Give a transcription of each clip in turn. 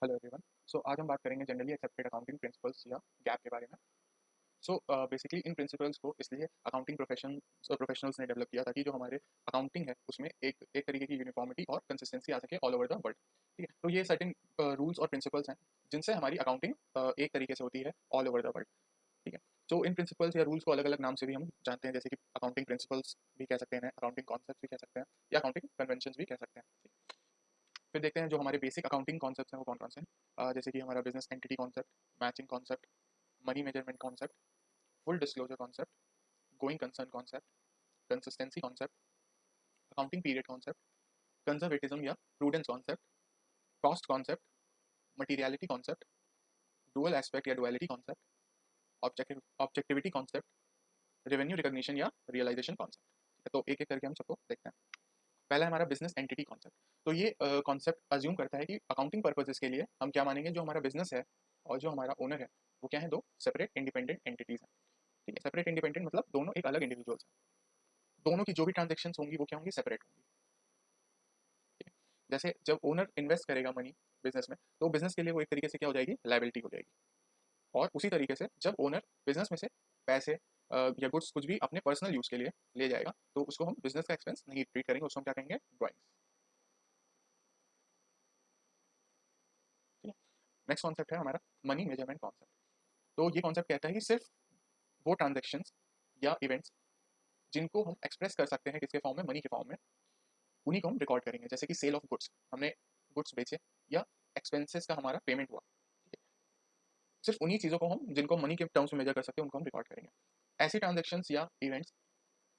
Hello everyone. आज हम बात करेंगे जनरली एक्सेप्टेड अकाउंटिंग प्रिंसिपल्स या गैप के बारे में। बेसिकली इन प्रिंसिपल्स को इसलिए अकाउंटिंग प्रोफेशनल्स ने डेवलप किया ताकि जो हमारे अकाउंटिंग है उसमें एक एक तरीके की यूनिफॉर्मिटी और कंसिस्टेंसी आ सके ऑल ओवर द वर्ल्ड। ठीक है, तो ये सर्टेन रूल्स और प्रिंसिपल्स हैं जिनसे हमारी अकाउंटिंग एक तरीके से होती है ऑल ओवर द वर्ल्ड। ठीक है, तो इन प्रिंसिपल्स या रूल्स को अलग अलग नाम से भी हम जानते हैं, जैसे कि अकाउंटिंग प्रिंसिपल्स भी कह सकते हैं, अकाउंटिंग कॉन्सेप्ट भी कह सकते हैं, या अकाउंटिंग कन्वेंशन भी कह सकते हैं। फिर देखते हैं जो हमारे बेसिक अकाउंटिंग कॉन्सेप्ट्स हैं वो कौन कौन से हैं। जैसे कि हमारा business entity concept, matching concept, money measurement concept, full disclosure concept, going concern concept, consistency concept, accounting period concept, conservatism या prudence concept, cost concept, materiality concept, dual aspect या duality concept, objectivity concept, revenue recognition या realisation concept. तो एक एक करके हम सबको देखते हैं। पहला है हमारा बिजनेस एंटिटी कॉन्सेप्ट। तो ये कॉन्सेप्ट अज्यूम करता है कि अकाउंटिंग पर्पसेस के लिए हम क्या मानेंगे, जो हमारा बिजनेस है और जो हमारा ओनर है वो क्या है, दो सेपरेट इंडिपेंडेंट एंटिटीज हैं। ठीक है, सेपरेट इंडिपेंडेंट मतलब दोनों एक अलग इंडिविजुअल्स हैं। दोनों की जो भी ट्रांजेक्शन होंगी वो क्या होंगी, सेपरेट होंगी। ठीक है? जैसे जब ओनर इन्वेस्ट करेगा मनी बिजनेस में, तो बिजनेस के लिए वो एक तरीके से क्या हो जाएगी, लाइबिलिटी हो जाएगी। और उसी तरीके से जब ओनर बिजनेस में से पैसे या गुड्स कुछ भी अपने पर्सनल यूज के लिए ले जाएगा, तो उसको हम बिजनेस का एक्सपेंस नहीं ट्रीट करेंगे, उसको हम क्या कहेंगे, ड्राइंग्स। ठीक है, नेक्स्ट कॉन्सेप्ट है हमारा मनी मेजरमेंट कॉन्सेप्ट। तो ये कॉन्सेप्ट कहता है कि सिर्फ वो ट्रांजेक्शन्स या इवेंट्स जिनको हम एक्सप्रेस कर सकते हैं किसके फॉर्म में, मनी के फॉर्म में, उन्हीं को हम रिकॉर्ड करेंगे। जैसे कि सेल ऑफ गुड्स, हमने गुड्स बेचे या एक्सपेंसेस का हमारा पेमेंट हुआ, ठीक है? सिर्फ उन्हीं चीज़ों को हम जिनको मनी के टर्म्स में मेजर कर सकते हैं उनको हम रिकॉर्ड करेंगे। ऐसी ट्रांजेक्शन्स या इवेंट्स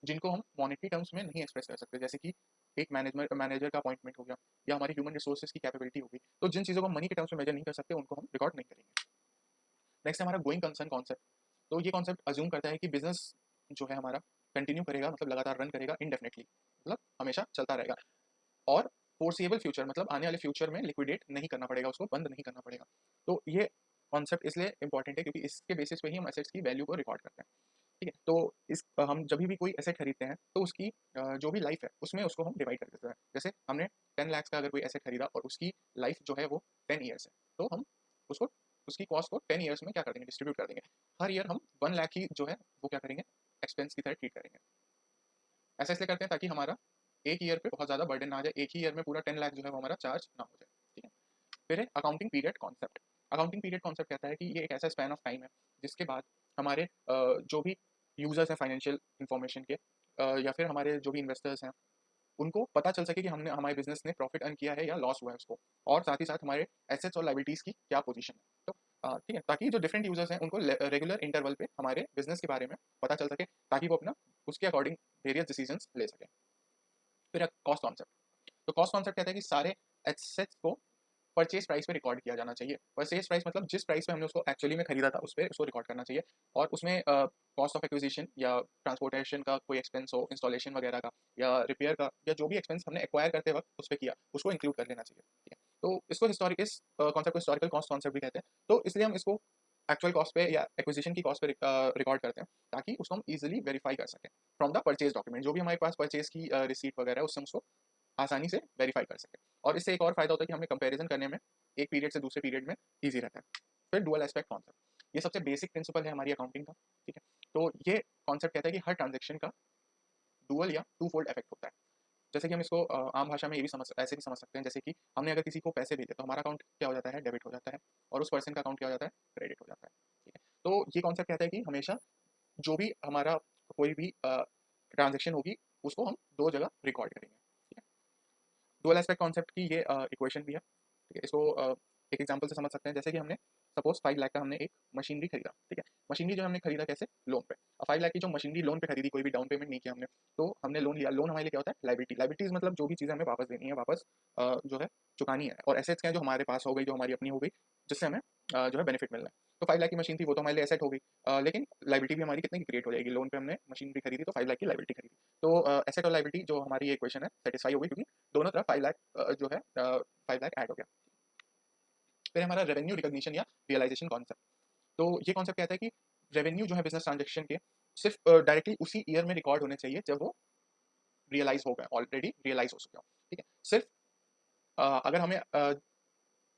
जिनको हम मॉनेटरी टर्म्स में नहीं एक्सप्रेस कर सकते, जैसे कि एक मैनेजर का अपॉइंटमेंट हो गया या हमारी ह्यूमन रिसोर्सेज की कैपेबिलिटी होगी, तो जिन चीज़ों को हम मनी के टर्म्स में मेजर नहीं कर सकते उनको हम रिकॉर्ड नहीं करेंगे। नेक्स्ट है हमारा गोइंग कंसर्न कॉन्सेप्ट। तो ये कॉन्सेप्ट अज्यूम करता है कि बिजनेस जो है हमारा कंटिन्यू करेगा, मतलब लगातार रन करेगा इंडेफिनेटली, मतलब हमेशा चलता रहेगा। और फोर्सिएबल फ्यूचर मतलब आने वाले फ्यूचर में लिक्विडेट नहीं करना पड़ेगा, उसको बंद नहीं करना पड़ेगा। तो ये कॉन्सेप्ट इसलिए इंपॉर्टेंट है क्योंकि इसके बेसिस पे ही हम एसेट्स की वैल्यू को रिकॉर्ड करते हैं। ठीक है, तो इस हम जब भी कोई एसेट खरीदते हैं तो उसकी जो भी लाइफ है उसमें उसको हम डिवाइड कर देते हैं। जैसे हमने 10 लाख का अगर कोई एसेट खरीदा और उसकी लाइफ जो है वो 10 ईयर्स है, तो हम उसको उसकी कॉस्ट को 10 ईयर्स में क्या कर देंगे, डिस्ट्रीब्यूट कर देंगे। हर ईयर हम 1 लाख ही जो है वो क्या करेंगे, एक्सपेंस की तरह ट्रीट करेंगे। ऐसा इसलिए करते हैं ताकि हमारा एक ईयर पे बहुत ज़्यादा बर्डन ना आ जाए, एक ही ईयर में पूरा 10 लाख जो है वो हमारा चार्ज ना हो जाए। ठीक है, फिर है accounting period concept. Accounting period concept कहता है कि ये एक ऐसा स्पैन ऑफ टाइम है जिसके बाद हमारे जो भी यूजर्स हैं फाइनेंशियल इंफॉर्मेशन के, या फिर हमारे जो भी इन्वेस्टर्स हैं, उनको पता चल सके कि हमने हमारे बिजनेस ने प्रॉफिट अर्न किया है या लॉस हुआ है उसको, और साथ ही साथ हमारे एसेट्स और लाइबिलिटीज़ की क्या पोजीशन है। तो ठीक है, ताकि जो डिफरेंट यूजर्स हैं उनको रेगुलर इंटरवल पे हमारे बिजनेस के बारे में पता चल सके, ताकि वो अपना उसके अकॉर्डिंग वेरियस डिसीजंस ले सकें। फिर कॉस्ट कॉन्सेप्ट। तो कॉस्ट कॉन्सेप्ट कहता है कि सारे एसेट्स को परचेज प्राइस पे रिकॉर्ड किया जाना चाहिए। परचेज प्राइस मतलब जिस प्राइस पे हमने उसको एक्चुअली में खरीदा था उस पे उसको रिकॉर्ड करना चाहिए। और उसमें कॉस्ट ऑफ एक्विजिशन या ट्रांसपोर्टेशन का कोई एक्सपेंस हो, इंस्टॉलेशन वगैरह का या रिपेयर का, या जो भी एक्सपेंस हमने एक्वायर करते वक्त उस पर किया उसको इंक्लूड कर लेना चाहिए। ठीक है, तो इसको हिस्टोरिक इस कॉन्सेप्ट को हिस्टोरिकल कॉस्ट कॉन्सेप्ट भी कहते हैं। तो इसलिए हम इसको एक्चुअल कॉस्ट पे या एक्विजिशन की कॉस्ट पे रिकॉर्ड करते हैं, ताकि उसको हम इजीली वेरीफाई कर सकें फ्रॉम द परचेज डॉक्यूमेंट। जो भी हमारे पास परचेज की रिसीट वगैरह है उससे हम उसको आसानी से वेरीफाई कर सकें। और इससे एक और फायदा होता है कि हमें कंपैरिजन करने में एक पीरियड से दूसरे पीरियड में ईजी रहता है। फिर डुअल एस्पेक्ट कॉन्सेप्ट, ये सबसे बेसिक प्रिंसिपल है हमारी अकाउंटिंग का। ठीक है, तो ये कॉन्सेप्ट कहता है कि हर ट्रांजेक्शन का डुअल या टू फोल्ड इफेक्ट होता है। जैसे कि हम इसको आम भाषा में ये भी ऐसे भी समझ सकते हैं, जैसे कि हमने अगर किसी को पैसे भेजे तो हमारा अकाउंट क्या हो जाता है, डेबिट हो जाता है, और उस पर्सन का अकाउंट क्या हो जाता है, क्रेडिट हो जाता है। ठीक है, तो ये कॉन्सेप्ट कहता है कि हमेशा जो भी हमारा कोई भी ट्रांजेक्शन होगी उसको हम दो जगह रिकॉर्ड करेंगे। ठीक है, डुअल एस्पेक्ट कॉन्सेप्ट की ये इक्वेशन भी है। ठीक है, इसको एक एग्जांपल से समझ सकते हैं। जैसे कि हमने सपोज 5 लाख का हमने एक मशीनरी खरीदा। ठीक है, मशीनरी जो हमने खरीदा कैसे, लोन पे। अब 5 लाख की जो मशीनरी लोन पे खरीदी, कोई भी डाउन पेमेंट नहीं किया हमने, तो हमने लोन लिया। लोन हमारे लिए क्या होता है, लाइबिलिटी। लाइबिलिटीज मतलब जो भी चीज़ें हमें वापस देनी है, वापस जो है चुकानी है। और एसेट्स क्या है, जो हमारे पास हो गई, जो हमारी अपनी हो गई, जिससे हमें जो है बेनिफिट मिल रहा है। तो 5 लाख की मशीन थी वो तो हमारे लिए एसेट हो गई, लेकिन लाइबिलिटी भी हमारी कितने की क्रिएट हो जाएगी, लोन पे हमने मशीनरी खरीदी तो 5 लाख की लाइबिलिटी खरीदी। तो एसेट और लाइबिलिटी जो हमारी ये इक्वेशन है सेटिस्फाई हो गई, क्योंकि दोनों तरफ 5 लाख जो है 5 लाख ऐड हो गया। फिर हमारा रेवेन्यू रिकॉग्निशन या रियलाइजेशन कॉन्सेप्ट। तो ये कॉन्सेप्ट कहता है कि रेवेन्यू जो है बिजनेस ट्रांजेक्शन के सिर्फ डायरेक्टली उसी ईयर में रिकॉर्ड होने चाहिए जब वो रियलाइज हो गए, ऑलरेडी रियलाइज हो चुके हो। ठीक है, सिर्फ अगर हमें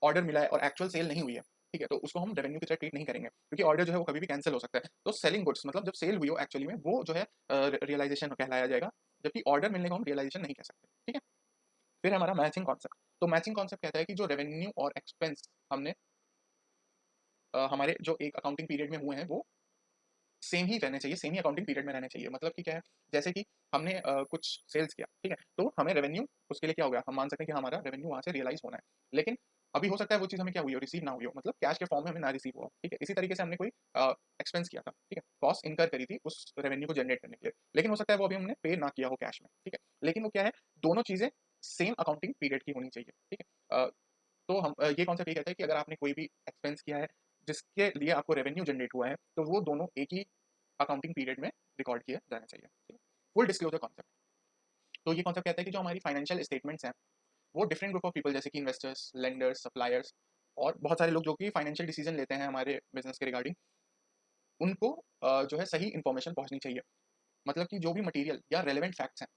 ऑर्डर मिला है और एक्चुअल सेल नहीं हुई है, ठीक है, तो उसको हम रेवेन्यू की तरह ट्रीट नहीं करेंगे, क्योंकि ऑर्डर जो है वो कभी भी कैंसिल हो सकता है। तो सेलिंग गुड्स मतलब जब सेल हुई हो एक्चुअली में, वो जो है रियलाइजेशन कहलाया जाएगा, जबकि ऑर्डर मिलने को हम रियलाइजेशन नहीं कह सकते, ठीक है। फिर हमारा मैचिंग कॉन्सेप्ट। तो मैचिंग कॉन्सेप्ट कहता है कि जो रेवेन्यू और एक्सपेंस हमने हमारे जो एक अकाउंटिंग पीरियड में हुए हैं वो सेम ही रहने चाहिए, सेम ही अकाउंटिंग पीरियड में रहने चाहिए। मतलब कि क्या है, जैसे कि हमने कुछ सेल्स किया, ठीक है, तो हमें रेवेन्यू उसके लिए क्या हो गया, हम मान सकते हैं कि हमारा रेवेन्यू वहाँ से रियलाइज होना है, लेकिन अभी हो सकता है वो चीज़ हमें क्या हुई हो, रिसीव ना हुई हो, मतलब कैश के फॉर्म में हमें ना रिसीव हुआ हो, ठीक है। इसी तरीके से हमने कोई एक्सपेंस किया था, ठीक है, कॉस्ट इनकर करी थी उस रेवेन्यू को जनरेट करने के लिए, लेकिन हो सकता है वो अभी हमने पे ना किया हो कैश में, ठीक है, लेकिन वो क्या है, दोनों चीज़ें सेम अकाउंटिंग पीरियड की होनी चाहिए, ठीक है। तो हम ये कॉन्सेप्ट ये कहता है कि अगर आपने कोई भी एक्सपेंस किया है जिसके लिए आपको रेवेन्यू जनरेट हुआ है, तो वो दोनों एक ही अकाउंटिंग पीरियड में रिकॉर्ड किया जाना चाहिए, ठीक है। Full disclosure concept. तो ये कॉन्सेप्ट कहता है कि जो हमारी फाइनेंशियल स्टेटमेंट्स हैं वो डिफरेंट ग्रुप ऑफ पीपल जैसे कि इन्वेस्टर्स, लेंडर्स, सप्लायर्स और बहुत सारे लोग जो कि फाइनेंशियल डिसीजन लेते हैं हमारे बिजनेस के रिगार्डिंग, उनको जो है सही इन्फॉर्मेशन पहुंचनी चाहिए। मतलब कि जो भी मटेरियल या रेलेवेंट फैक्ट्स हैं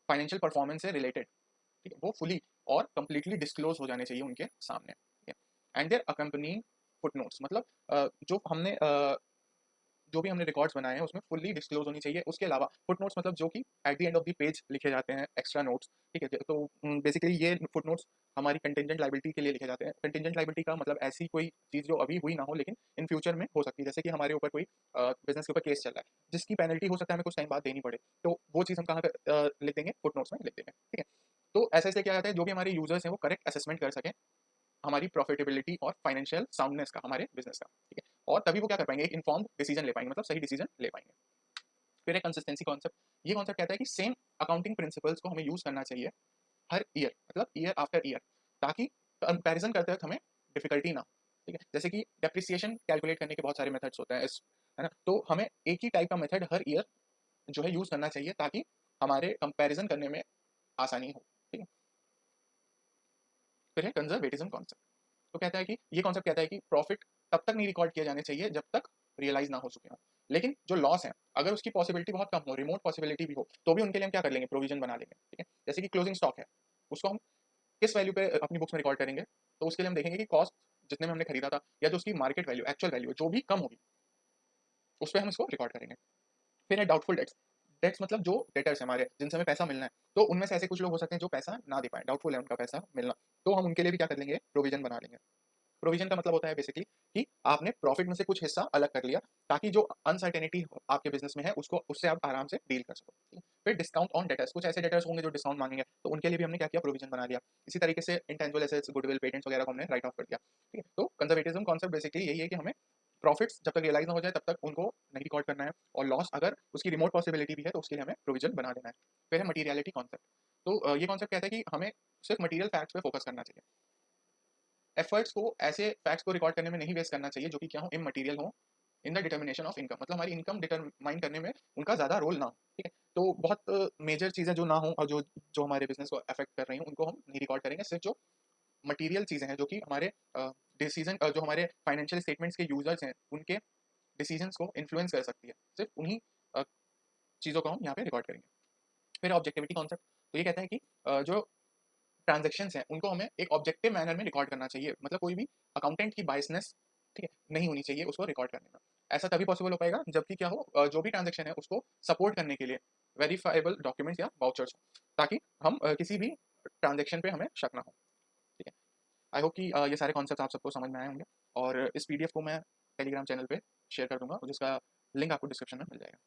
फाइनेंशियल परफॉर्मेंस से रिलेटेड, ठीक है, वो फुली और कंप्लीटली डिस्क्लोज हो जाने चाहिए उनके सामने, ठीक है। एंड देयर अकम्पनिंग फुटनोट्स मतलब जो भी हमने रिकॉर्ड्स बनाए हैं उसमें फुल्ली डिस्क्लोज होनी चाहिए। उसके अलावा फुटनोट्स मतलब जो कि at the end of the page लिखे जाते हैं, एक्स्ट्रा नोट्स, ठीक है। तो बेसिकली ये फुटनोट्स हमारी कंटिजेंट लायबिलिटी के लिए लिखे जाते हैं। कंटिजेंट लायबिलिटी का मतलब ऐसी कोई चीज़ जो अभी हुई ना हो लेकिन इन फ्यूचर में हो सकती है, जैसे कि हमारे ऊपर कोई बिजनेस के ऊपर केस चल रहा है जिसकी पेनल्टी हो सकता है हमें कुछ टाइम बाद देनी पड़े, तो वो चीज़ हम कहाँ पे लिख देंगे, फुटनोट्स में लिख देंगे, ठीक है। तो ऐसे ऐसे क्या जाता है, जो भी हमारे यूजर्स हैं वो करेक्ट असेसमेंट कर सकें हमारी प्रॉफिटेबिलिटी और फाइनेंशियल साउंडनेस का हमारे बिजनेस का, ठीक है। और तभी वो क्या कर पाएंगे, एक इन्फॉर्म्ड डिसीजन ले पाएंगे, मतलब सही डिसीजन ले पाएंगे। फिर एक कंसिस्टेंसी कॉन्सेप्ट। ये कॉन्सेप्ट कहता है कि सेम अकाउंटिंग प्रिंसिपल्स को हमें यूज करना चाहिए हर ईयर, मतलब ईयर आफ्टर ईयर, ताकि कंपैरिजन करते वक्त हमें डिफिकल्टी ना हो, ठीक है। जैसे कि डेप्रिसिएशन कैलकुलेट करने के बहुत सारे मेथड्स होते हैं है ना, तो हमें एक ही टाइप का मेथड हर ईयर जो है यूज करना चाहिए ताकि हमारे कंपैरिजन करने में आसानी हो, ठीक है। फिर है कंजर्वेटिज्म कॉन्सेप्ट। तो कहता है कि ये कॉन्सेप्ट कहता है कि प्रॉफिट तब तक नहीं रिकॉर्ड किया जाने चाहिए जब तक रियलाइज ना हो चुके हों, लेकिन जो लॉस है अगर उसकी पॉसिबिलिटी बहुत कम हो, रिमोट पॉसिबिलिटी भी हो, तो भी उनके लिए हम क्या कर लेंगे, प्रोविजन बना लेंगे, ठीक है। जैसे कि क्लोजिंग स्टॉक है, उसको हम किस वैल्यू पे अपनी बुक्स में रिकॉर्ड करेंगे, तो उसके लिए हम देखेंगे कि कॉस्ट जितने में हमने खरीदा था या जो उसकी मार्केट वैल्यू, एक्चुअल वैल्यू जो भी कम होगी उस पर हम इसको रिकॉर्ड करेंगे। फिर है डाउटफुल डेट्स। डेट्स मतलब जो डेटर्स हैं हमारे जिनसे हमें पैसा मिलना है, तो उनमें से ऐसे कुछ लोग हो सकते हैं जो पैसा ना दे पाए, डाउटफुल है उनका पैसा मिलना, तो हम उनके लिए भी क्या कर लेंगे, प्रोविजन बना लेंगे। प्रोविजन का मतलब होता है बेसिकली कि आपने प्रॉफिट में से कुछ हिस्सा अलग कर लिया ताकि जो अनसर्टेनिटी आपके बिजनेस में है उसको उससे आप आराम से डील कर सको, ठीक है? फिर डिस्काउंट ऑन डेटर्स, कुछ ऐसे डेटर्स होंगे जो डिस्काउंट मांगेंगे, तो उनके लिए भी हमने क्या किया, प्रोविजन बना लिया। इसी तरीके से इंटेंजिबल एसेट्स, गुडविल, पेटेंट्स वगैरह को हमने राइट ऑफ कर दिया, ठीक है। तो कंजर्वेटिज्म कॉन्सेप्ट बेसिकली यही है कि हमें प्रॉफिट्स जब तक रियलाइज ना हो जाए तब तक उनको नहीं रिकॉर्ड करना है, और लॉस अगर उसकी रिमोट पॉसिबिलिटी भी है तो उसके लिए हमें प्रोविजन बना देना है। फिर है मटीरियलिटी कॉन्सेप्ट। तो ये कॉन्सेप्ट कहता है कि हमें सिर्फ मटीरियल फैक्ट्स पे फोकस करना चाहिए, एफर्ट्स को ऐसे फैक्ट्स को रिकॉर्ड करने में नहीं वेस्ट करना चाहिए जो कि क्या हो, इमटेरियल हो in the determination of income, मतलब हमारी इनकम डिटरमाइन करने में उनका ज़्यादा रोल ना हो, ठीक है। तो बहुत मेजर चीज़ें जो ना हो और जो जो हमारे बिजनेस को अफेक्ट कर रही हैं उनको हम नहीं रिकॉर्ड करेंगे। सिर्फ जो मटेरियल चीज़ें हैं जो कि हमारे डिसीजन जो हमारे फाइनेंशियल स्टेटमेंट्स के यूजर्स हैं उनके डिसीजंस को इन्फ्लुएंस कर सकती है, सिर्फ उन्हीं चीज़ों को हम यहाँ पे रिकॉर्ड करेंगे। फिर ऑब्जेक्टिविटी कॉन्सेप्ट। तो ये कहता है कि जो ट्रांजैक्शंस हैं उनको हमें एक ऑब्जेक्टिव मैनर में रिकॉर्ड करना चाहिए, मतलब कोई भी अकाउंटेंट की बायसनेस, ठीक है, नहीं होनी चाहिए उसको रिकॉर्ड करने में। ऐसा तभी पॉसिबल हो पाएगा जबकि क्या हो, जो भी ट्रांजैक्शन है उसको सपोर्ट करने के लिए वेरीफाइबल डॉक्यूमेंट्स या वाउचर्स हो, ताकि हम किसी भी ट्रांजैक्शन पे हमें शक ना हो, ठीक है। आई होप कि ये सारे कॉन्सेप्ट आप सबको समझ में आए होंगे, और इस पीडीएफ को मैं टेलीग्राम चैनल पे शेयर कर दूंगा जिसका लिंक आपको डिस्क्रिप्शन में मिल जाएगा।